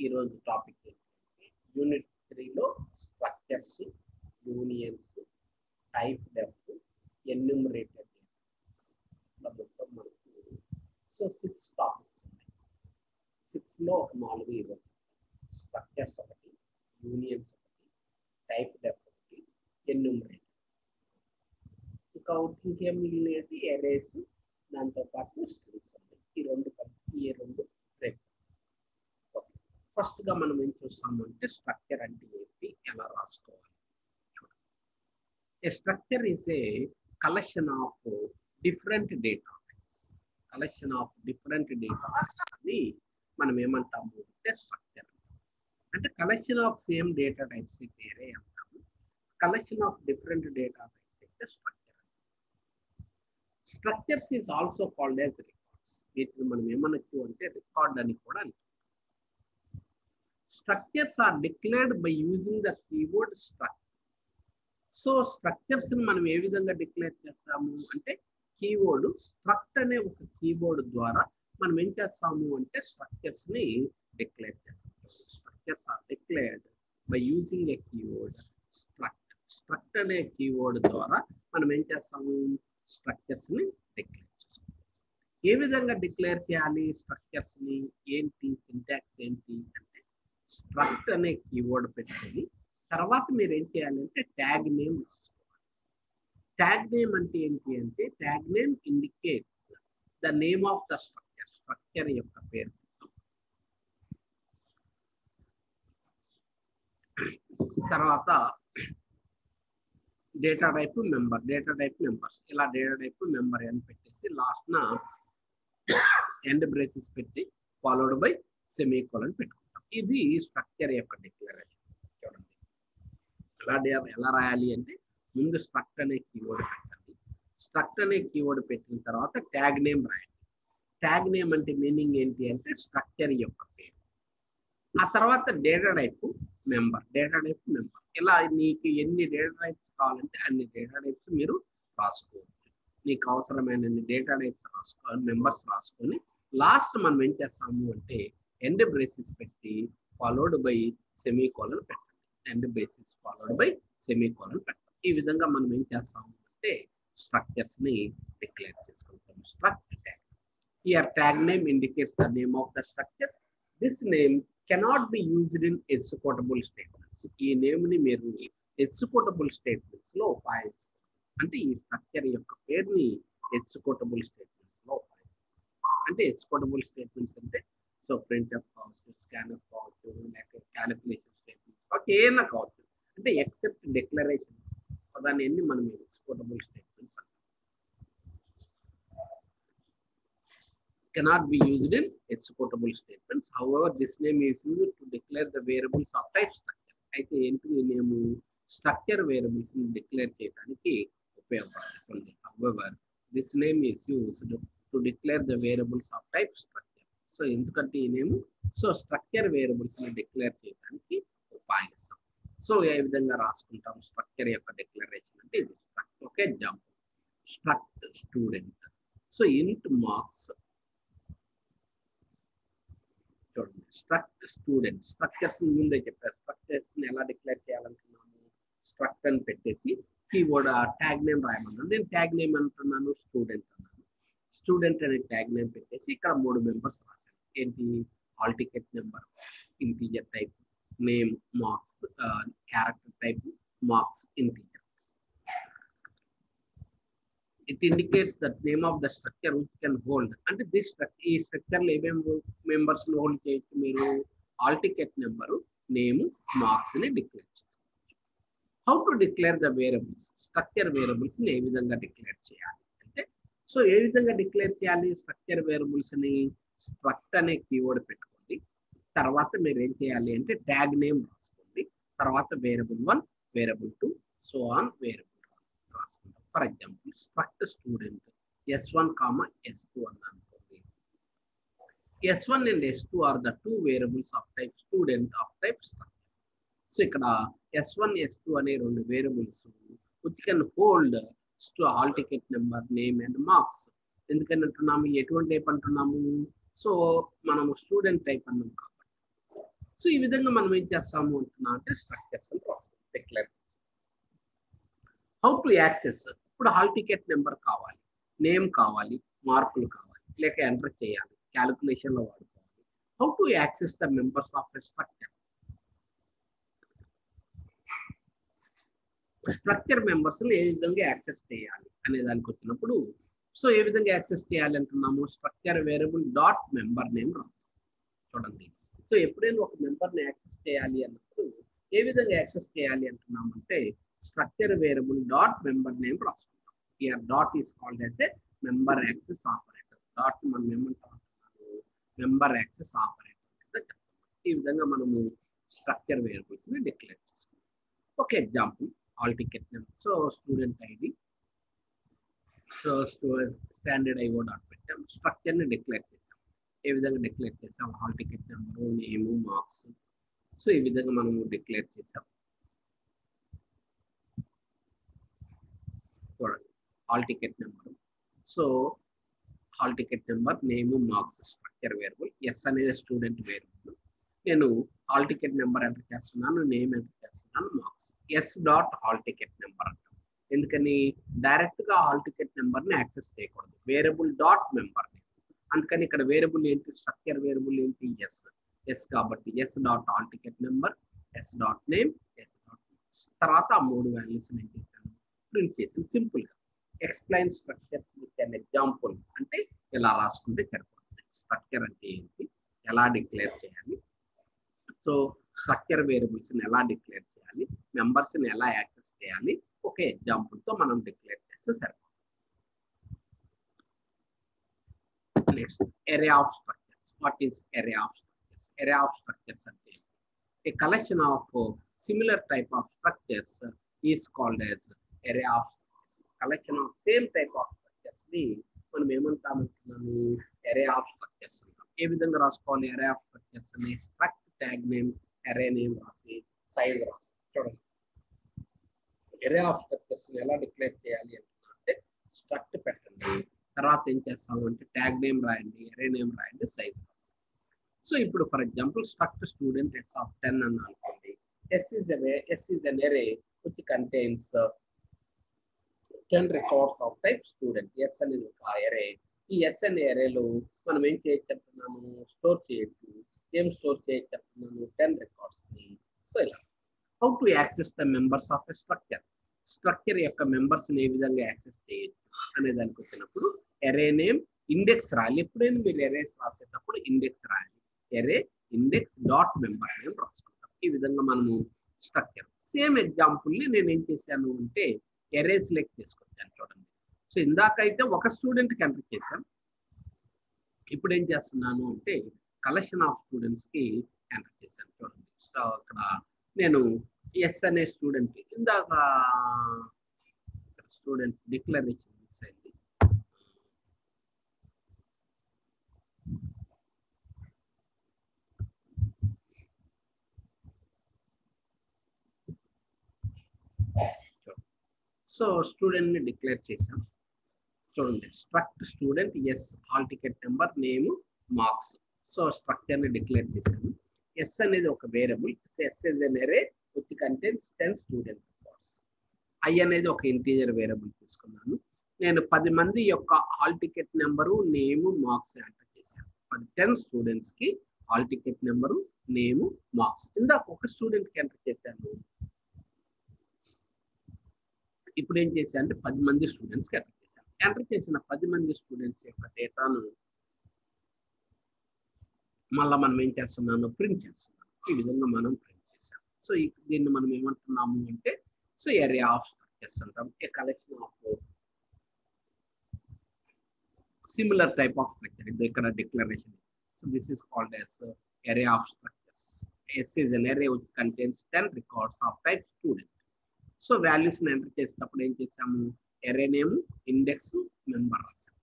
ఈరోజు టాపిక్ ఏంటంటే యూనిట్ 3లో structures, unions, typedef, enumerated ఇలా మొత్తం మనకు సో 6 టాపిక్స్ ఉన్నాయి. 6లో ఒక 4 ఈరోజు స్ట్రక్చర్స్ ఒకటి, యూనియన్స్ ఒకటి, టైప్ డెప్త్ ఒకటి, ఎన్యూమరేటెడ్. ఇంకా ఇంకేం మిగిలినది ఎరేస్, దాంతోపాటు స్ట్రింగ్స్ ఉన్నాయి. ఈ రెండు రేపు. ఫస్ట్గా మనం ఏం చూస్తామంటే స్ట్రక్చర్ అంటే ఏంటి, ఎలా రాసుకోవాలి. A structure is a collection of different data types. Collection of different data ని మనం ఏమంటాము అంటే స్ట్రక్చర్. అంటే collection of same data types అయితే ఏరే అంటాము. Collection of different data types అయితే structure. Structures is also called as records. వీటిని మనం ఏమనొచ్చు అంటే రికార్డ్ అని కూడా అంటాం. Structures are declared by using the keyword struct. So structures ని మనం ఏ విధంగా డిక్లేర్ చేస్తాము అంటే కీవర్డ్ స్ట్రక్ట్ అనే ఒక కీబోర్డ్ ద్వారా మనం ఏం చేస్తాము అంటే స్ట్రక్చర్స్ ని డిక్లేర్ చేస్తాము. Structures are declared by using a keyword struct. Struct అనే కీవర్డ్ ద్వారా మనం ఏం చేస్తాము స్ట్రక్చర్స్ ని డిక్లేర్ చేస్తాము. ఏ విధంగా డిక్లేర్ చేయాలి స్ట్రక్చర్స్ ని, ఏంటి సింటాక్స్ ఏంటి అంటే స్ట్రక్ట్ అనే కీవర్డ్ పెట్టుకొని తర్వాత మీరు ఏం చేయాలంటే ట్యాగ్ నేమ్ రాసుకోవాలి. ట్యాగ్ నేమ్ అంటే ఏంటి అంటే tag name indicates the name of the structure. Structure యొక్క పేరు. తర్వాత data type member, data type members, ఇలా డేటా టైప్ మెంబర్ అని పెట్టేసి లాస్ట్ నా ఎండ్ బ్రేసెస్ పెట్టి ఫాలోడ్ బై సెమీకోలన్ పెట్టుకుంటాం. ఇది స్ట్రక్చర్ యొక్క డిక్లరేషన్. చూడండి ఎలా రాయాలి అంటే ముందు స్ట్రక్ట్ అనే కీవర్డ్ పెట్టండి. స్ట్రక్ట్ అనే కీవర్డ్ పెట్టిన తర్వాత ట్యాగ్ నేమ్ రాయండి. ట్యాగ్ నేమ్ అంటే మీనింగ్ ఏంటి అంటే స్ట్రక్చర్ యొక్క పేరు. ఆ తర్వాత data type member, data type member. ఇలా మీకు ఎన్ని డేటా టైప్స్ కావాలంటే అన్ని డేటా టైప్స్ మీరు రాసుకోవచ్చు. మీకు అవసరమైన డేటా టైప్స్ రాసుకోవాలి, మెంబర్స్ రాసుకొని లాస్ట్ మనం ఏం చేస్తాము అంటే ఎండ్ బ్రేసెస్ పెట్టి ఫాలోడ్ బై సెమీకోలన్ పెట్టండి. End braces followed by semicolon పెట్టండి. ఈ విధంగా మనం ఏం చేస్తాము అంటే స్ట్రక్చర్స్ ని డిక్లేర్ చేసుకుంటాము. Struct tag. Here tag name indicates the name of the structure. This name cannot be used in executable statements. ఈ నేమ్ ని మీరు ఎక్సిక్యూటబుల్ స్టేట్మెంట్స్ లో ఉపయోగించాలి. అంటే ఈ స్ట్రక్చర్ యొక్క పేరుని ఎక్సిక్యూటబుల్ స్టేట్మెంట్స్ లో ఉపయోగించాలి. అంటే ఎక్సిక్యూటబుల్ స్టేట్మెంట్స్ అంటే సో ప్రింట్ఎఫ్ కావచ్చు, స్కాన్ఎఫ్ కావచ్చు, లేక క్యాలిక్యులేషన్ స్టేట్మెంట్స్ కావచ్చు, ఏమైనా కావచ్చు. అంటే ఎక్సెప్ట్ డిక్లరేషన్ పదాన్ని ఎన్ని మనం ఎక్సిక్యూటబుల్ స్టేట్మెంట్స్ అంటాం. Cannot be used in executable statements. However, this name is used to declare the variables of type structure. అయితే ఏంటి నేమ్ స్ట్రక్చర్ వేరియబుల్స్ ని డిక్లేర్ చేయడానికి ఉపయోగపడుతుంది. However, this name is used to declare the variables of type structure. So ఎందుకంటే ఈ name so structure variables ని declare చేయడానికి ఉపయోగిస్తాం. సో ఏ విధంగా రాసుకుంటాం స్ట్రక్చర్ యొక్క డిక్లరేషన్ అంటే ఇది struct. Okay, example struct student. So ఇంట్ మార్క్స్. చూడండి స్ట్రక్ట్ స్టూడెంట్. స్ట్రక్చర్స్ ముందే చెప్పారు. స్ట్రక్చర్స్ ని ఎలా డిక్లేర్ చేయాలనుకున్నాము స్ట్రక్ట్ అని పెట్టేసి కీవర్డ్ ట్యాగ్ నేమ్ రాయమన్నాను. నేను ట్యాగ్ నేమ్ అంటున్నాను స్టూడెంట్ అన్నాను. స్టూడెంట్ అనే ట్యాగ్ నేమ్ పెట్టేసి ఇక్కడ 3 మెంబర్స్ రాశాను. ఏంటి hall ticket number, integer type, name marks, character type marks, integer. It indicates the name of the structure which can hold. అంటే ఈ స్ట్రక్చర్ లో ఏమేమి మెంబర్స్ హోల్డ్ చేయొచ్చు మీరు all ticket number, name, marks ని డిక్లేర్ చేసుకోవచ్చు. How to declare the variables. Structure variables ని ఏ విధంగా డిక్లేర్ చేయాలి అంటే సో ఏ విధంగా డిక్లేర్ చేయాలి స్ట్రక్చర్ వేరియబుల్స్ ని స్ట్రక్ట్ అనే కీవర్డ్ పెట్టుకోండి. తర్వాత మీరు ఏం చేయాలి అంటే ట్యాగ్ నేమ్ రాసుకోండి. తర్వాత variable 1, variable 2, so on variable రాసుకుంటాం. For example struct student S1, S2 అన్నాను. S1 and S2 are the 2 variables of type student of type structure. So ఇక్కడ S1, S2 అనే 2 variables which can hold hall ticket number, name and marks. ఎందుకని అంటున్నాము ఎటువంటి type అంటున్నాము so మనము student type అన్నాం కాబట్టి సో ఈ విధంగా మనం ఏం చేస్తాము అంటున్నా అంటే స్ట్రక్చర్స్ అని రాస్తాం, డిక్లేర్ చేస్తాం. హౌ టు యాక్సెస్, ఇప్పుడు హాల్ టికెట్ నెంబర్ కావాలి, నేమ్ కావాలి, మార్కులు కావాలి, లేక ఎంటర్ చేయాలి, క్యాలిక్యులేషన్లో వాడుకోవాలి. How to access the members of a structure. Structure members ఏ విధంగా యాక్సెస్ చేయాలి అనే దానికి వచ్చినప్పుడు, సో ఏ విధంగా యాక్సెస్ చేయాలి అంటున్నాము, structure variable dot member name రాస్తాం. చూడండి, సో ఎప్పుడైనా ఒక మెంబర్ని యాక్సెస్ చేయాలి అన్నప్పుడు ఏ విధంగా యాక్సెస్ చేయాలి అంటున్నాము అంటే structure variable dot member name రాసుకుంటాం. Here dot is called as a member access operator. Dot మనం ఏమంటాం, మెంబర్ యాక్సెస్ ఆపరేటర్ కింద చెప్తాం. ఈ విధంగా మనము స్ట్రక్చర్ వేరియబుల్స్ ని డిక్లేర్ చేసుకుంటాం. ఒక example, hall ticket number, so student ID, so standard IO dot పెట్టాం, స్ట్రక్చర్ ని డిక్లేర్ చేసాం. ఏ విధంగా డిక్లేర్ చేసాం, hall ticket number, name, marks. So ఈ విధంగా మనము డిక్లేర్ చేసాం. చూడండి, hall ticket number, so hall ticket number, name, marks structure variable, S అనేది స్టూడెంట్ వేరియబుల్. నేను హాల్ టికెట్ నెంబర్ ఎంటర్ చేస్తున్నాను, నేమ్ ఎంటర్ చేస్తున్నాను, marks. S dot hall ticket number అంటాం. ఎందుకని డైరెక్ట్ గా హాల్ టికెట్ నెంబర్ ని యాక్సెస్ చేయకూడదు, variable dot member. అందుకని ఇక్కడ వేరియబుల్ ఏంటి, స్ట్రక్చర్ వేరియబుల్ ఏంటి, ఎస్. ఎస్ కాబట్టి yes dot hall ticket number, S dot name, S dot marks. తర్వాత ఆ 3 వాల్యూస్ నేను చేశాను, ప్రింట్ చేసాను. సింపుల్ గా explain structures with an example అంటే ఇలా రాసుకుంటే సరిపోతుంది. స్ట్రక్చర్ అంటే ఏంటి, ఎలా డిక్లేర్ చేయాలి, సో స్ట్రక్చర్ వేరియబుల్స్ ని ఎలా డిక్లేర్ చేయాలి, మెంబర్స్ ని ఎలా యాక్సెస్ చేయాలి, ఒక ఎగ్జాంపుల్ తో మనం డిక్లేర్ చేస్తే సరిపోతుంది. Next, array of structures. What is array of structures? Array of structures అంటే a collection of similar type of structures is called as array of structures. Collection of same type of structures ని మనం ఏమంటామంటున్నాము, array of structures అంటాం. ఏ విధంగా రాసుకోవాలి array of structures ని, struct tag name, array name రాసి, size రాసి. చూడండి, array of structures ని ఎలా డిక్లేర్ చేయాలి అంటే struct పెట్టండి, తర్వాత ఏం చేస్తాము అంటే ట్యాగ్ నేమ్ రాయండి, అరే నేమ్ రాయండి, సైజ్ రాసి. సో ఇప్పుడు for example struct student S of 10 అని అనుకోండి. S is an array which contains 10 records of type student. S అనేది ఒక అరే. ఈ ఎస్ అనే అరేలో మనం ఏం చేయొచ్చు చెప్తున్నాము, స్టోర్ చేయొచ్చు. ఏం స్టోర్ చేయొచ్చు చెప్తున్నాము, 10 రికార్డ్స్ ని. సో ఇలా how to access the members of a structure. Structure యొక్క మెంబర్స్ ని ఏ విధంగా యాక్సెస్ చేయొచ్చు అనే దానికి వచ్చినప్పుడు అరే నేమ్, ఇండెక్స్ రాయాలి. ఎప్పుడైనా మీరు అరేస్ రాసేటప్పుడు ఇండెక్స్ రాయాలి. అరే ఇండెక్స్ డాట్ మెంబర్ నేమ్ రాసుకుంటాం. ఈ విధంగా మనము స్ట్రక్చర్. సేమ్ ఎగ్జాంపుల్ ని నేను ఏం చేశాను అంటే అరే సెలెక్ట్ చేసుకొచ్చాను. చూడండి, సో ఇందాకైతే ఒక స్టూడెంట్ కి ఎంటర్ చేశాను, ఇప్పుడు ఏం చేస్తున్నాను అంటే కలెక్షన్ ఆఫ్ స్టూడెంట్స్ కి ఎంటర్ చేశాను. చూడండి, సో అక్కడ నేను ఎస్ అనే స్టూడెంట్, ఇందాక స్టూడెంట్ డిక్లరేషన్ మిస్ అయింది. సో స్టూడెంట్ ని డిక్లేర్ చేశాం. చూడండి, struct student S, hall ticket number, name, marks. So structure ని డిక్లేర్ చేశాను. ఎస్ అనేది ఒక variable, S is an array which contains 10 student records. I అనేది ఒక ఇంటీజర్ వేరియబుల్ తీసుకున్నాను. నేను 10 మంది యొక్క hall ticket number, name, marks enter చేశాను. 10 స్టూడెంట్స్ కి hall ticket number, name, marks. ఇందాక ఒక స్టూడెంట్ కి ఎంటర్ చేశాను, ఇప్పుడు ఏం చేశాను అంటే 10 మంది స్టూడెంట్స్కి ఎంటర్ చేశాను. ఎంటర్ చేసిన 10 మంది స్టూడెంట్స్ యొక్క డేటాను మళ్ళీ మనం ఏం చేస్తున్నాము, ప్రింట్ చేస్తున్నాము. ఈ విధంగా మనం ప్రింట్ చేసాం. సో దీన్ని మనం ఏమంటున్నాము అంటే సో అరే ఆఫ్ స్ట్రక్చర్స్ అంటాం. A collection of similar type of structure. ఇది ఇక్కడ declaration. So this is called as array of structures. S is an array which contains 10 records of type student. So values ని enter చేసేటప్పుడు ఏం చేసాము, array name, index, member రాసాం.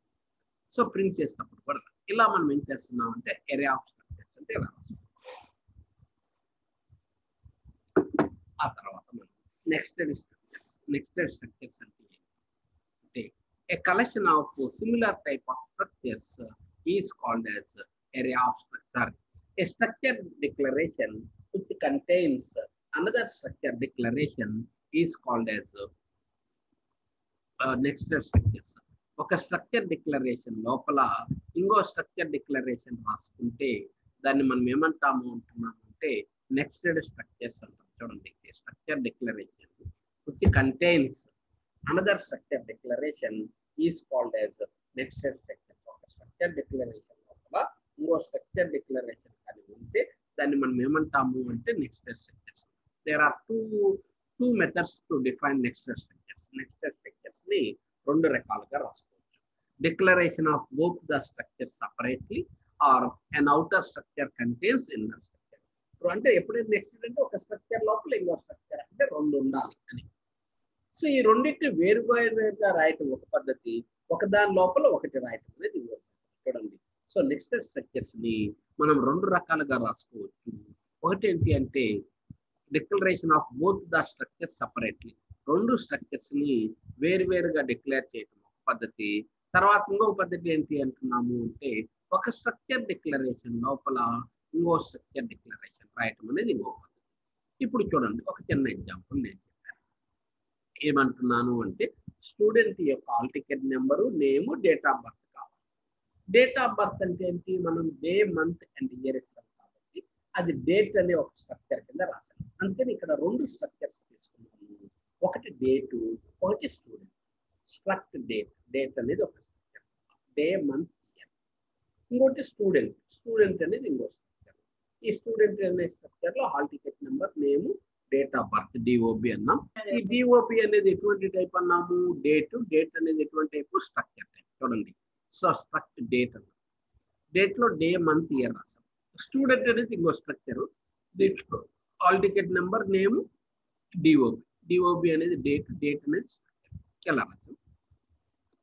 So print చేసేటప్పుడు కూడా ఇలా మనం ఏం చేస్తున్నాం అంటే అరే ఆఫ్ స్ట్రక్చర్స్ అంటే ఇలా రాస్తాం. ఆ తర్వాత మనం నెక్స్టెడ్ స్ట్రక్చర్స్ అంటే a collection of similar type of structures is called as array of structure. A structure declaration which contains another structure declaration is called as nested structures. ఒక స్ట్రక్చర్ డిక్లరేషన్ లోపల ఇంకో స్ట్రక్చర్ డిక్లరేషన్ రాసుకుంటే దాన్ని మనం ఏమంటాము అంటున్నాము అంటే నెక్స్టెడ్ స్ట్రక్చర్స్ అంటాం. చూడండి, structure declaration which contains another structure declaration is called as nested structures. ఒక స్ట్రక్చర్ డిక్లరేషన్ లోపల ఇంకో స్ట్రక్చర్ డిక్లరేషన్ కానీ ఉంటే దాన్ని మనం ఏమంటాము అంటే nested structures. There are two methods to define nested structures. Nested structures ని రెండు రకాలుగా రాసుకోవచ్చు. Declaration of both the structure separately or an outer structure contains inner structure. అంటే ఎప్పుడైతే నెక్స్ట్ అంటే ఒక స్ట్రక్చర్ లోపల ఇంకో స్ట్రక్చర్ అంటే రెండు ఉండాలి అని. సో ఈ రెండింటిని వేరువేరుగా రాయటం ఒక పద్ధతి, ఒకదాని లోపల ఒకటి రాయటం అనేది చూడండి. సో నెక్స్ట్ స్ట్రక్చర్స్ ని మనం రెండు రకాలుగా రాసుకోవచ్చు. ఒకటి ఏంటి అంటే declaration of both the structure separately, రెండు స్ట్రక్చర్స్ ని వేరువేరుగా డిక్లేర్ చేయటం ఒక పద్ధతి. తర్వాత ఇంకొక పద్ధతి ఏంటి అంటున్నాము అంటే ఒక స్ట్రక్చర్ డిక్లరేషన్ లోపల ఇంకో స్ట్రక్చర్ డిక్లరేషన్ రాయటం అనేది ఇంకొక పద్ధతి. ఇప్పుడు చూడండి, ఒక చిన్న ఎగ్జాంపుల్ నేను చెప్పాను. ఏమంటున్నాను అంటే స్టూడెంట్ యొక్క hall ticket number, name, date of birth కావాలి. డేట్ ఆఫ్ బర్త్ అంటే ఏంటి, మనం డే, మంత్ అండ్ ఇయర్ ఇస్తాం కాబట్టి అది డేట్ అనే ఒక స్ట్రక్చర్ కింద రాశాను. అందుకని ఇక్కడ రెండు స్ట్రక్చర్స్ తీసుకున్నాము. ఒకటి డేటు, ఒకటి స్టూడెంట్. స్ట్రక్ట్ డేట్, డేట్ అనేది ఒక స్ట్రక్చర్, డే, మంత్, ఇయర్. ఇంకోటి స్టూడెంట్, స్టూడెంట్ అనేది ఇంకో స్ట్రక్చర్. ఈ స్టూడెంట్ అనే స్ట్రక్చర్ లో hall ticket number, name, date of birth, DOB అన్నాం. ఈ డిఓబి అనేది ఎటువంటి టైప్ అన్నాము, డేట్. డేట్ అనేది ఎటువంటి టైప్, స్ట్రక్చర్ టైప్. చూడండి, సో స్ట్రక్ట్ డేట్ అన్నాం. డేట్ లో డే, మంత్, ఇయర్ రాసాం. స్టూడెంట్ అనేది ఇంకో స్ట్రక్చర్, దీంట్లో hall ticket number, name, DOB. DOB అనేది డేట్, డేట్ అనేది స్ట్రక్చర్. ఎలా రాసాం.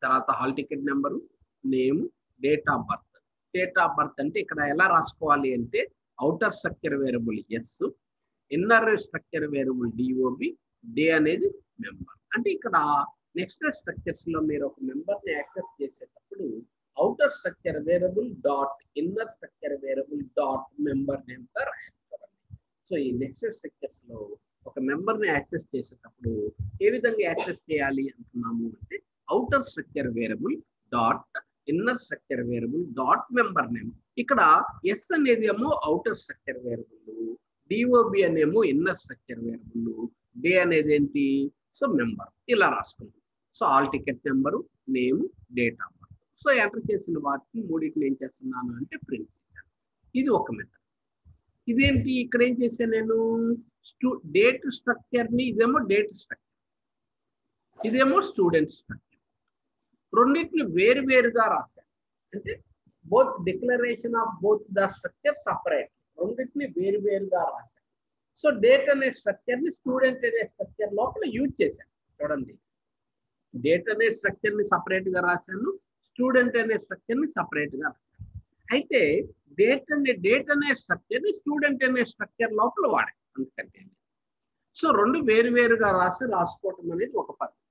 తర్వాత hall ticket number, name, date of birth. Date of birth అంటే ఇక్కడ ఎలా రాసుకోవాలి అంటే outer structure variable S, inner structure variable DOB, day అనేది మెంబర్. అంటే ఇక్కడ నెక్స్ట్ స్ట్రక్చర్స్ లో మీరు ఒక మెంబర్ ని యాక్సెస్ చేసేటప్పుడు outer structure variable dot inner structure variable dot member name గా రాయాలి. సో ఈ నెక్స్ట్ స్ట్రక్చర్స్ లో ఒక మెంబర్ ని యాక్సెస్ చేసేటప్పుడు ఏ విధంగా యాక్సెస్ చేయాలి అంటున్నాము అంటే outer structure variable dot inner structure variable dot member name. ఇక్కడ ఎస్ అనేది ఏమో అవుటర్ స్ట్రక్చర్ వేరియబుల్, డిఓబి అనేమో ఇన్నర్ స్ట్రక్చర్ వేరియబుల్, డే అనేది ఏంటి, సో మెంబర్. ఇలా రాసుకున్నాం. So hall ticket number, name, date of birth. So enter చేసిన వాటిని మూడింటిని ఏం చేస్తున్నాను అంటే ప్రింట్ చేశాను. ఇది ఒక మెథడ్. ఇదేంటి, ఇక్కడ ఏం చేశాను నేను, డేట్ స్ట్రక్చర్ ని, ఇదేమో డేట్ స్ట్రక్చర్, ఇదేమో స్టూడెంట్ స్ట్రక్చర్. రెండింటిని వేరువేరుగా రాశాను. అంటే both declaration of both the structure separate, రెండింటిని వేరువేరుగా రాశాను. సో డేట్ అనే స్ట్రక్చర్ ని స్టూడెంట్ అనే స్ట్రక్చర్ లోపల యూజ్ చేశాను. చూడండి, డేట్ అనే స్ట్రక్చర్ ని సపరేట్ గా రాశాను, స్టూడెంట్ అనే స్ట్రక్చర్ ని సపరేట్ గా రాశాను. అయితే డేట్ అనే స్ట్రక్చర్ ని స్టూడెంట్ అనే స్ట్రక్చర్ లోపల వాడాను. అందుకంటే సో రెండు వేరువేరుగా రాసుకోవటం అనేది ఒక పద్ధతి.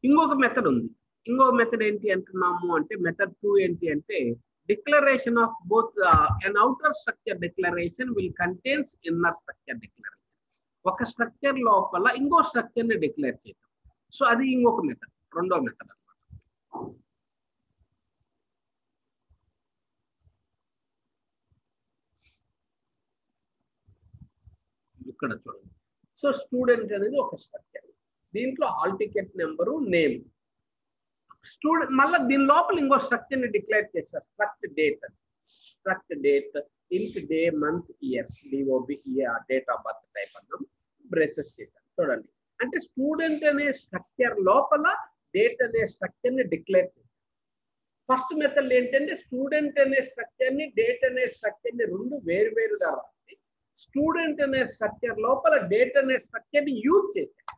ఇంకొక మెథడ్ ఉంది. ఇంకొక మెథడ్ ఏంటి అంటున్నాము అంటే మెథడ్ 2 ఏంటి అంటే declaration of both an outer structure declaration will contains inner structure declaration. ఒక స్ట్రక్చర్ లోపల ఇంకో స్ట్రక్చర్ ని డిక్లేర్ చేయటం. సో అది ఇంకొక మెథడ్, రెండో మెథడ్ అన్నమాట. ఇక్కడ చూడండి, సో స్టూడెంట్ అనేది ఒక స్ట్రక్చర్, దీంట్లో hall ticket number, name. Student మళ్ళీ దీని లోపల ఇంకో స్ట్రక్చర్ ని డిక్లేర్ చేస్తారు, స్ట్రక్ట్ డేట్. స్ట్రక్ట్ డేట్, ఇంట్, day, month, year, DOB, date of birth type అన్నాం, బ్రేసెస్ చేశారు. చూడండి, అంటే స్టూడెంట్ అనే స్ట్రక్చర్ లోపల డేట్ అనే స్ట్రక్చర్ ని డిక్లేర్ చేశారు. ఫస్ట్ మెథడ్ ఏంటంటే స్టూడెంట్ అనే స్ట్రక్చర్ ని, డేట్ అనే స్ట్రక్చర్ ని రెండు వేరువేరుగా రాసి స్టూడెంట్ అనే స్ట్రక్చర్ లోపల డేట్ అనే స్ట్రక్చర్ ని యూజ్ చేశారు.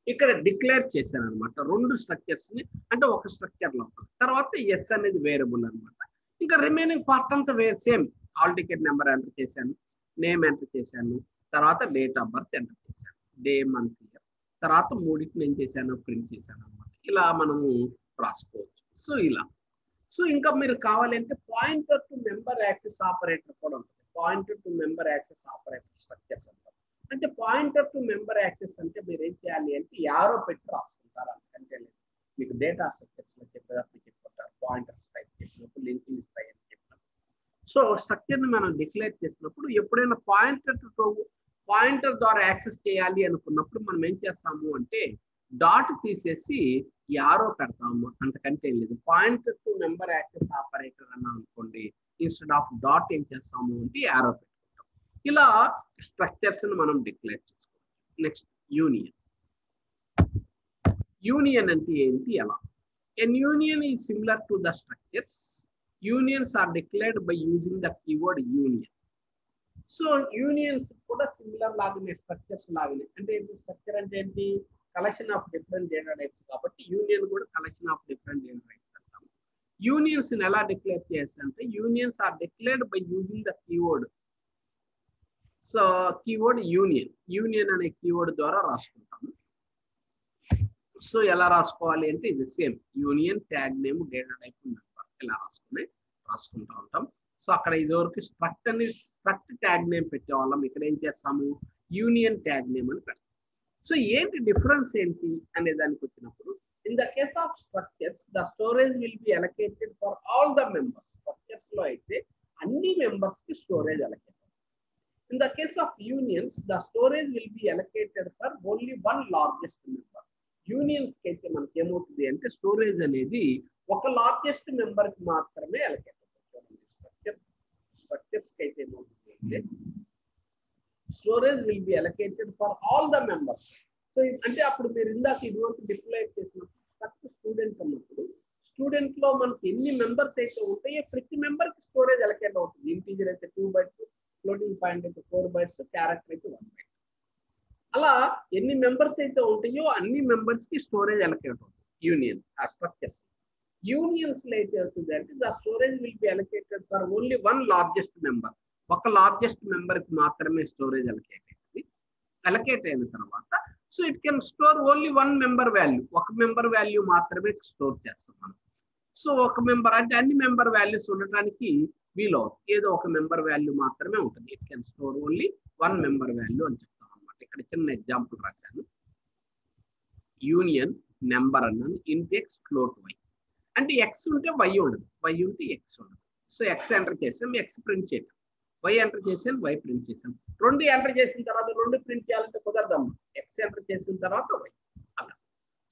ఇక్కడ డిక్లేర్ చేశాను అనమాట రెండు స్ట్రక్చర్స్ ని, అంటే ఒక స్ట్రక్చర్ లోపల. తర్వాత ఎస్ అనేది వేరియబుల్ అనమాట. ఇంకా రిమైనింగ్ పార్ట్ అంతా same. Hall ticket number enter చేశాను, నేమ్ ఎంటర్ చేశాను, తర్వాత డేట్ ఆఫ్ బర్త్ ఎంటర్ చేశాను, డే, మంత్, ఇయర్. తర్వాత మూడింటిని ఏం చేశాను, ప్రింట్ చేశాను అనమాట. ఇలా మనము రాసుకోవచ్చు. సో ఇలా. సో ఇంకా మీరు కావాలంటే pointer to member access operator కూడా ఉంటుంది. Pointer to member access operator structures అంటారు. అంటే పాయింటర్ టు మెంబర్ యాక్సెస్ అంటే మీరు ఏం చేయాలి అంటే యారో పెట్టి రాసుకుంటారు, అంతకంటే లేదు. మీకు డేటా స్ట్రక్చర్స్ లో చెప్పేటప్పుడు చెప్పుకుంటారు, పాయింటర్స్ టైప్ చేసినప్పుడు లింకులు ఇస్తాయి అని చెప్పినప్పుడు. సో స్ట్రక్చర్ ని మనం డిక్లేర్ చేసినప్పుడు ఎప్పుడైనా పాయింటర్ ద్వారా యాక్సెస్ చేయాలి అనుకున్నప్పుడు మనం ఏం చేస్తాము అంటే డాట్ తీసేసి యారో పెడతాము, అంతకంటే ఏం లేదు. Pointer to member access operator అన్నా అనుకోండి, ఇన్స్టెడ్ ఆఫ్ డాట్ ఏం చేస్తాము అంటే యారో పెట్టుకుంటాం. ఇలా స్ట్రక్చర్స్ ని మనం డిక్లేర్ చేసుకోవాలి. Next union. యూనియన్ అంటే ఏంటి, ఎలా? An union is similar to the structures. Unions are declared by using the keyword union. So unions కూడా సిమిలర్ లాగానే, స్ట్రక్చర్స్ లాగానే. అంటే స్ట్రక్చర్ అంటే ఏంటి, collection of different data types, కాబట్టి యూనియన్ కూడా collection of different data types అంటాం. Unions ఎలా డిక్లేర్ చేస్తారంటే unions are declared by using the keyword. So keyword union అనే కీవర్డ్ ద్వారా రాసుకుంటాము. సో ఎలా రాసుకోవాలి అంటే ఇది same union tag name data type member ఇలా రాసుకుంటూ ఉంటాం. సో అక్కడ ఇదివరకు స్ట్రక్ట్ ట్యాగ్ నేమ్ పెట్టేవాళ్ళం, ఇక్కడ ఏం చేస్తాము యూనియన్ ట్యాగ్ నేమ్ అని పెడతాం. సో ఏంటి డిఫరెన్స్ ఏంటి అనే దానికి వచ్చినప్పుడు, in the case of structures the storage will be allocated for all the members. Structures లో అయితే అన్ని మెంబర్స్ కి storage allocated. In the case of unions the storage will be allocated for only one largest member. Unions కి అయితే మనకి ఏమవుతుంది అంటే storage అనేది ఒక లార్జెస్ట్ మెంబర్ కి మాత్రమే అలొకేట్ అవుతుంది. స్ట్రక్చర్స్ కి అయితే ఏమవుతుంది అంటే storage will be allocated for all the members. So అంటే అప్పుడు మీరు ఇందాక ఇదివరకు డిప్లాయ్ చేసినప్పుడు స్ట్రక్చర్ స్టూడెంట్ అన్నప్పుడు స్టూడెంట్ లో మనకి ఎన్ని మెంబర్స్ అయితే ఉంటాయో ప్రతి మెంబర్ కి స్టోరేజ్ అలొకేట్ అవుతుంది. ఇంటీజర్ అయితే 2 bytes, ఫ్లోటింగ్ పాయింట్ అయితే 4 bytes, క్యారెక్టర్ అయితే 1 byte. అలా ఎన్ని మెంబర్స్ అయితే ఉంటాయో అన్ని మెంబర్స్ కి స్టోరేజ్ అలొకేట్ అవుతుంది యూనియన్ ఆ స్ట్రక్చర్స్. యూనియన్స్ లో అయితే అవుతుంది అంటే the storage will be allocated for only one largest member. ఒక లార్జెస్ట్ మెంబర్ కి మాత్రమే స్టోరేజ్ అలొకేట్ అవుతుంది. అలొకేట్ అయిన తర్వాత so it can store only one member value, ఒక మెంబర్ వాల్యూ మాత్రమే స్టోర్ చేస్తాం మనం. సో ఒక మెంబర్ అంటే అన్ని మెంబర్ వాల్యూస్ ఉండటానికి వీలు అవుతుంది, ఏదో ఒక మెంబర్ వాల్యూ మాత్రమే ఉంటుంది. It can store only one member value అని చెప్తాం అనమాట. ఇక్కడ చిన్న ఎగ్జాంపుల్ రాశాను. యూనియన్ నెంబర్ అన్నాను, ఇంట్ ఎక్స్ ఫ్లోట్ వై. అంటే ఎక్స్ ఉంటే వై ఉండదు, వై ఉంటే ఎక్స్ ఉండదు. సో ఎక్స్ ఎంటర్ చేసాం, ఎక్స్ ప్రింట్ చేయటం. వై ఎంటర్ చేసాను, వై ప్రింట్ చేసాం. రెండు ఎంటర్ చేసిన తర్వాత రెండు ప్రింట్ చేయాలంటే కుదరదమ్మా. ఎక్స్ ఎంటర్ చేసిన తర్వాత వై అలా.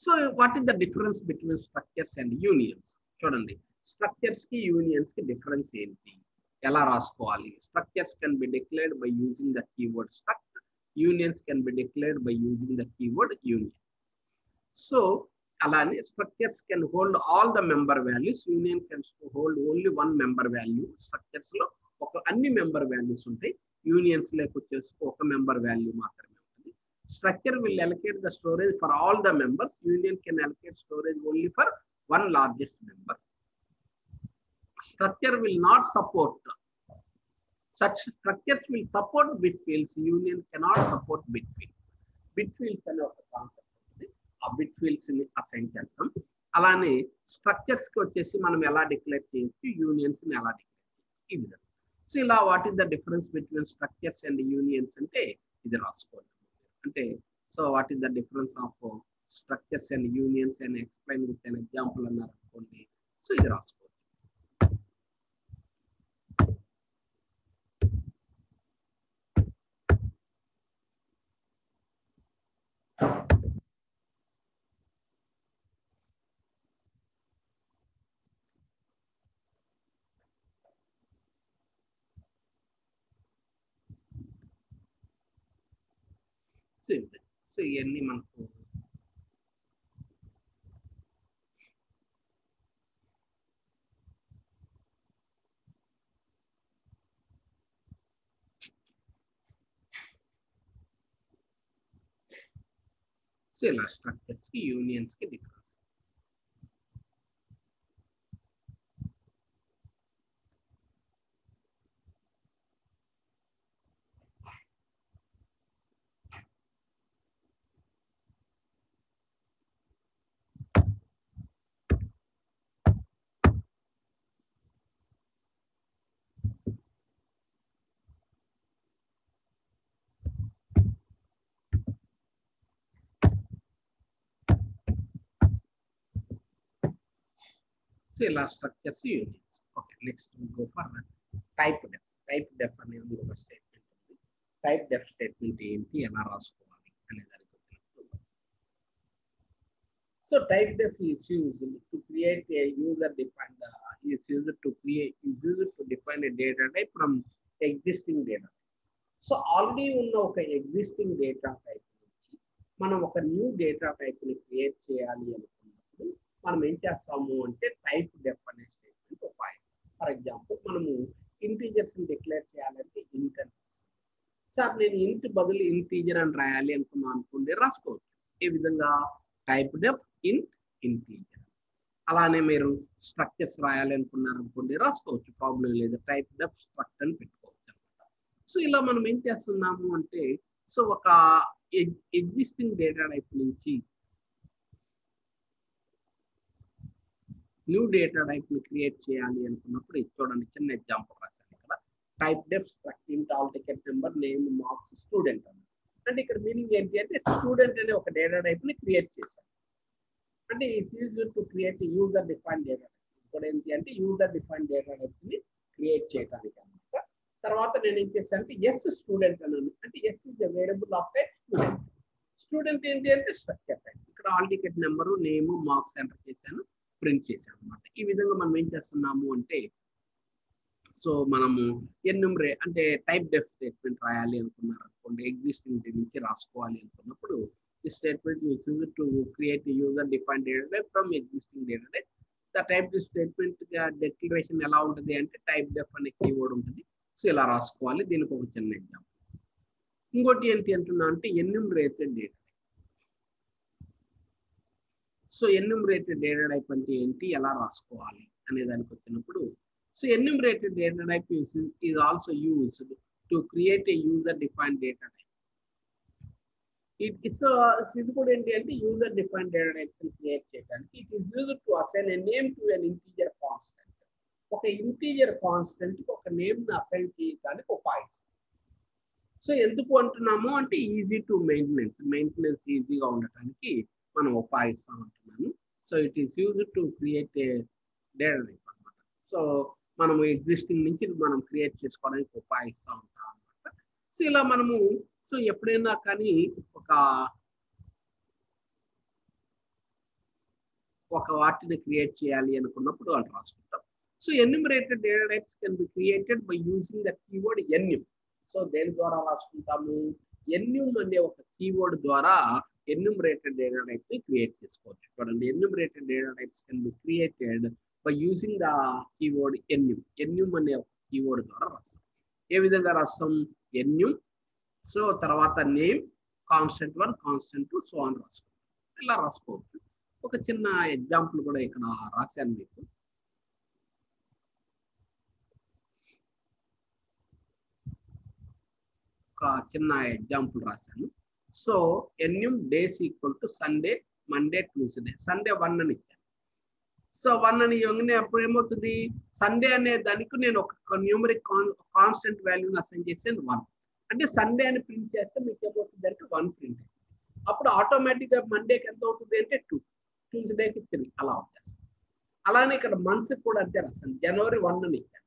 So what is the difference between structures and unions? చూడండి, స్ట్రక్చర్స్ కి యూనియన్స్ కి డిఫరెన్స్ ఏంటి, ఎలా రాసుకోవాలి? Structures can be declared by using the keyword struct. Unions can be declared by using the keyword union. So అలానే structures can hold all the member values, union can hold only one member value. Structures లో అన్ని member values ఉంటాయి, unions లోకి వచ్చేసి ఒక member value మాత్రమే ఉంటుంది. Structure will allocate the storage for all the members, union can allocate storage only for one largest member. Structure will not support. Such structures will support bit fields. Union cannot support bit fields. Bit fields అనే ఒక concept ఉంది, ఆ bit fields ని assign చేస్తాం. అలానే structures కి వచ్చేసి మనం ఎలా డిక్లేర్ చేయొచ్చు, యూనియన్స్ ని ఎలా డిక్లేర్ చేయొచ్చు, ఈ విధంగా. సో ఇలా what is the difference between structures and unions అంటే ఇది రాసుకోవాలి. అంటే so what is the difference of structures and unions and explain with an example అన్నారు అనుకోండి. సో ఇది రాసుకోవాలి. సో ఇవన్నీ మనకు సో ఇలా స్ట్రక్చర్స్ కి యూనియన్స్ కి డిఫరెన్స్. సో ఇలా structures unions. Okay, next go for typedef. Typedef అనేది ఒక స్టేట్మెంట్ ఉంది. టైప్ డెఫ్ స్టేట్మెంట్ ఏంటి, ఎలా రాసుకోవాలి అనే దాని గురించి. So type deaf is used to create a user defined define a data type from existing data. So already ఉన్న ఒక ఎగ్జిస్టింగ్ డేటా టైప్ నుంచి మనం ఒక న్యూ డేటా టైప్ని క్రియేట్ చేయాలి అనుకున్నప్పుడు మనం ఏం చేస్తాము అంటే టైప్ డెఫ్ అనే స్టేట్మెంట్ ఉపయోగిస్తాం. ఫర్ ఎగ్జాంపుల్, మనము ఇంటీజర్స్ని డిక్లేర్ చేయాలంటే ఇంట్ అని రాస్తాం. సార్ నేను ఇంట్ బదులు ఇంటీజర్ అని రాయాలి అనుకున్నాను అనుకోండి, రాసుకోవచ్చు. ఏ విధంగా? టైప్ డెఫ్ ఇంట్ ఇంటీజర్. అలానే మీరు స్ట్రక్చర్స్ రాయాలి అనుకున్నారు అనుకోండి, రాసుకోవచ్చు, ప్రాబ్లం లేదు. టైప్ డెఫ్ స్ట్రక్చర్ అని పెట్టుకోవచ్చు అనమాట. సో ఇలా మనం ఏం చేస్తున్నాము అంటే, సో ఒక ఎగ్జిస్టింగ్ డేటా టైప్ నుంచి న్యూ డేటా టైప్ ని క్రియేట్ చేయాలి అనుకున్నప్పుడు ఇది చూడండి, చిన్న ఎగ్జాంపుల్ రాశాను ఇక్కడ. టైప్ డెఫ్ స్ట్రక్చర్ ఇంట్ all ticket number name marks student అని. అంటే ఇక్కడ మీనింగ్ ఏంటి అంటే, స్టూడెంట్ అనే ఒక డేటా టైప్ ని క్రియేట్ చేశాను. అంటే it is to create user define data type. ఇప్పుడు ఏంటి అంటే యూజర్ డిఫైన్ డేటా టైప్స్ ని క్రియేట్ చేయడానికి అనమాట. తర్వాత నేను ఏం చేశాను అంటే ఎస్ స్టూడెంట్ అన్నాను. అంటే S is the variable of type student. Student ఏంటి అంటే స్ట్రక్చర్ టైప్. ఇక్కడ hall ticket number name marks enter చేశాను, ప్రింట్ చేశాను అనమాట. ఈ విధంగా మనం ఏం చేస్తున్నాము అంటే, సో మనము అంటే టైప్ డెఫ్ స్టేట్మెంట్ రాయాలి అనుకున్నారు అనుకోండి, ఎగ్జిస్టింగ్ నుంచి రాసుకోవాలి అనుకున్నప్పుడు ఈ statement use to create user define data type from existing data type. The type statement declaration ఎలా ఉంటుంది అంటే టైప్ డెఫ్ అనే కీవర్డ్ ఉంటుంది. సో ఇలా రాసుకోవాలి. దీనికి ఒక చిన్న ఎగ్జాంపుల్. ఇంకోటి ఏంటి అంటున్నా అంటే enumerated data. So enumerated data type అంటే ఏంటి, ఎలా రాసుకోవాలి అనే దానికి వచ్చినప్పుడు, so enumerated data type is also used to create a user define data type. ఇది కూడా ఏంటి అంటే user define data types create చేయడానికి it is used to assign a name to an integer constant. ఒక ఇంటీజర్ కాన్స్టెంట్ ఒక name ని assign చేయడానికి ఉపయోగిస్తాం. సో ఎందుకు అంటున్నాము అంటే ఈజీ టు మెయింటెనెన్స్ ఈజీగా ఉండటానికి మనం ఉపయోగిస్తాం అంటున్నాను. So it is used to create A data type అనమాట. సో మనము ఎగ్జిస్టింగ్ నుంచి మనం క్రియేట్ చేసుకోవడానికి ఉపయోగిస్తూ ఉంటాం అనమాట. సో ఇలా మనము సో ఎప్పుడైనా కానీ ఒక వాటిని క్రియేట్ చేయాలి అనుకున్నప్పుడు వాళ్ళు రాసుకుంటాం. So enumerated data types can be created by using the keyword enum. So దేని ద్వారా రాసుకుంటాము? ఎన్యూమ్ అనే ఒక కీవర్డ్ ద్వారా ఎన్యూమరేటెడ్ డేటా టైప్ ని క్రియేట్ చేసుకోవచ్చు. చూడండి, enumerated data types can be created by using the keyword enum. Enum అనే ఒక కీవర్డ్ ద్వారా రాస్తాం. ఏ విధంగా రాస్తాం? ఎన్యూమ్, సో తర్వాత నేమ్, కాన్స్టెంట్ 1, కాన్స్టెంట్ 2, సో అని రాసుకోవచ్చు. ఇలా రాసుకోవచ్చు. ఒక చిన్న ఎగ్జాంపుల్ కూడా ఇక్కడ రాశాను మీకు. ఒక చిన్న ఎగ్జాంపుల్ రాశాను. So enum days equal to Sunday, Monday, Tuesday. Sunday 1 అని ఇచ్చాను. సో 1 అని ఇవ్వగానే అప్పుడు ఏమవుతుంది? సండే అనే దానికి నేను ఒక న్యూమరిక్ కాన్స్టెంట్ వాల్యూని అసైన్ చేసాను 1. అంటే సండే అని ప్రింట్ చేస్తే మీకు ఏమవుతుంది అంటే 1 ప్రింట్. అప్పుడు ఆటోమేటిక్గా మండేకి ఎంత అవుతుంది అంటే 2, ట్యూస్డేకి 3 అలా వచ్చేస్తుంది. అలానే ఇక్కడ మంత్స్ కూడా అంతే రాస్తాను. జనవరి 1 అని ఇచ్చాను.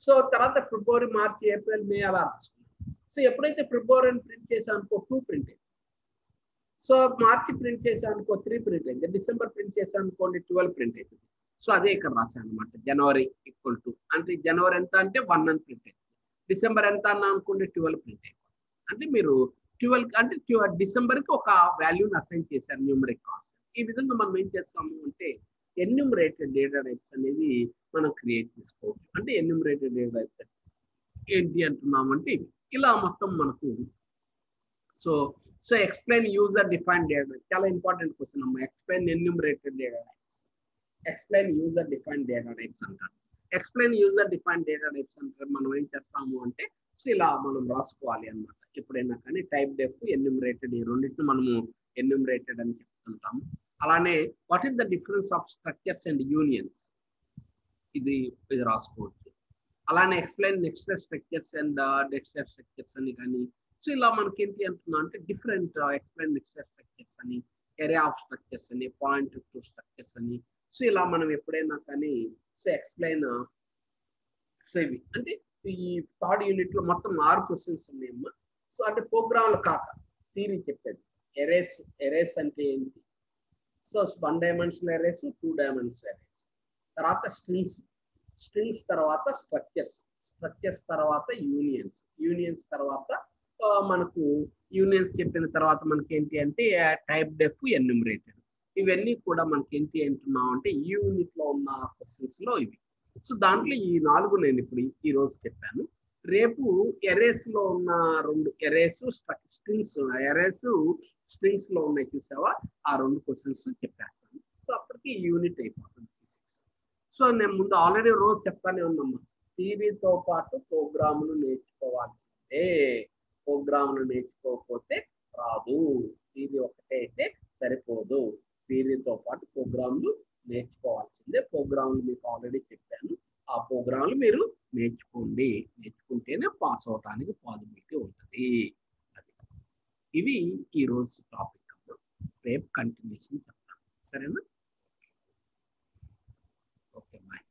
సో తర్వాత ఫిబ్రవరి, మార్చి, ఏప్రిల్, మే అలా రాసుకున్నాను. సో ఎప్పుడైతే ఫిబ్రవరి అని ప్రింట్ చేసాను అనుకో 2 ప్రింట్ అయింది. సో మార్చి ప్రింట్ చేసాను అనుకో 3 ప్రింట్ అయింది. డిసెంబర్ ప్రింట్ చేసాను అనుకోండి 12 ప్రింట్ అవుతుంది. సో అదే ఇక్కడ రాశాను అనమాట. జనవరి ఈక్వల్ టు అంటే జనవరి ఎంత అంటే 1 అని ప్రింట్ అవుతుంది. డిసెంబర్ ఎంత అన్నా అనుకోండి 12 ప్రింట్ అయిపోతుంది. అంటే మీరు 12 అంటే డిసెంబర్కి ఒక వాల్యూని అసైన్ చేశారు న్యూమరిక్ కాన్స్టెంట్. ఈ విధంగా మనం ఏం చేస్తాము అంటే ఎన్యూమరేటెడ్ డేటా టైప్స్ అనేది మనం క్రియేట్ చేసుకోవచ్చు. అంటే ఎన్యూమరేటెడ్ డేటా టైప్స్ ఏంటి అంటున్నామంటే ఇలా మొత్తం మనకు. So explain user defined data type చాలా ఇంపార్టెంట్ క్వశ్చన్ అమ్మా. Explain enumerated data types, explain user defined data types అంటారు. Explain user defined data types అంటే మనం ఏం చేస్తాము అంటే సో ఇలా మనం రాసుకోవాలి అనమాట. ఎప్పుడైనా కానీ టైప్ డెఫ్, ఎన్యూమరేటెడ్ ఈ రెండింటిని మనము ఎన్యూమరేటెడ్ అని చెప్తుంటాము. అలానే what is the difference of structures and unions, ఇది రాసుకోవచ్చు. అలానే ఎక్స్ప్లెయిన్ నెక్స్టర్ స్ట్రక్చర్స్ అండ్ డెక్స్టర్ స్ట్రక్చర్స్ అని కానీ. సో ఇలా మనకి ఏంటి అంటున్నా అంటే డిఫరెంట్ ఎక్స్ప్లెయిన్ నెక్స్టర్ స్ట్రక్చర్స్ అని, ఏరియా ఆఫ్ స్ట్రక్చర్స్ అని, పాయింట్ టు స్ట్రక్చర్స్ అని, సో ఇలా మనం ఎప్పుడైనా కానీ సో ఎక్స్ప్లెయిన్ సో ఇవి అంటే ఈ థర్డ్ యూనిట్ లో మొత్తం 6 క్వశ్చన్స్ ఉన్నాయమ్మా. సో అంటే ప్రోగ్రామ్లు కాక థియరీ చెప్పేది. ఎరేస్ అంటే ఏంటి? So 1 dimensional erase, 2 dimensional erase, తర్వాత స్ట్రింగ్స్ తర్వాత స్ట్రక్చర్స్ తర్వాత యూనియన్స్ తర్వాత మనకు యూనియన్స్ చెప్పిన తర్వాత మనకి ఏంటి అంటే టైప్ డెఫ్ ఎన్యూమరేటెడ్. ఇవన్నీ కూడా మనకి ఏంటి అంటున్నాం అంటే ఈ యూనిట్ లో ఉన్న క్వశ్చన్స్ లో ఇవి. సో దాంట్లో ఈ 4 నేను ఇప్పుడు ఈ రోజు చెప్పాను. రేపు ఎరేస్ లో ఉన్న 2 ఎరేస్ స్ట్రింగ్స్ లో ఉన్నాయి చూసావా, ఆ 2 క్వశ్చన్స్ చెప్పేస్తాను. సో అప్పటికి యూనిట్ అయిపోతుంది ఫిజిక్స్. సో నేను ముందు ఆల్రెడీ రోజు చెప్తానే ఉన్నామ్మా, థియరీతో పాటు ప్రోగ్రాములు నేర్చుకోవాల్సిందే. ప్రోగ్రాములు నేర్చుకోకపోతే రాదు. థియరీ ఒకటే అయితే సరిపోదు, థియరీతో పాటు ప్రోగ్రాములు నేర్చుకోవాల్సిందే. ప్రోగ్రాములు మీకు ఆల్రెడీ చెప్పాను, ఆ ప్రోగ్రాములు మీరు నేర్చుకుంటేనే పాస్ అవడానికి పాసిబిలిటీ ఉంటుంది. అది ఇవి ఈరోజు టాపిక్. రేపు కంటిన్యూషన్ చెప్తాను, సరేనా? Okay bye.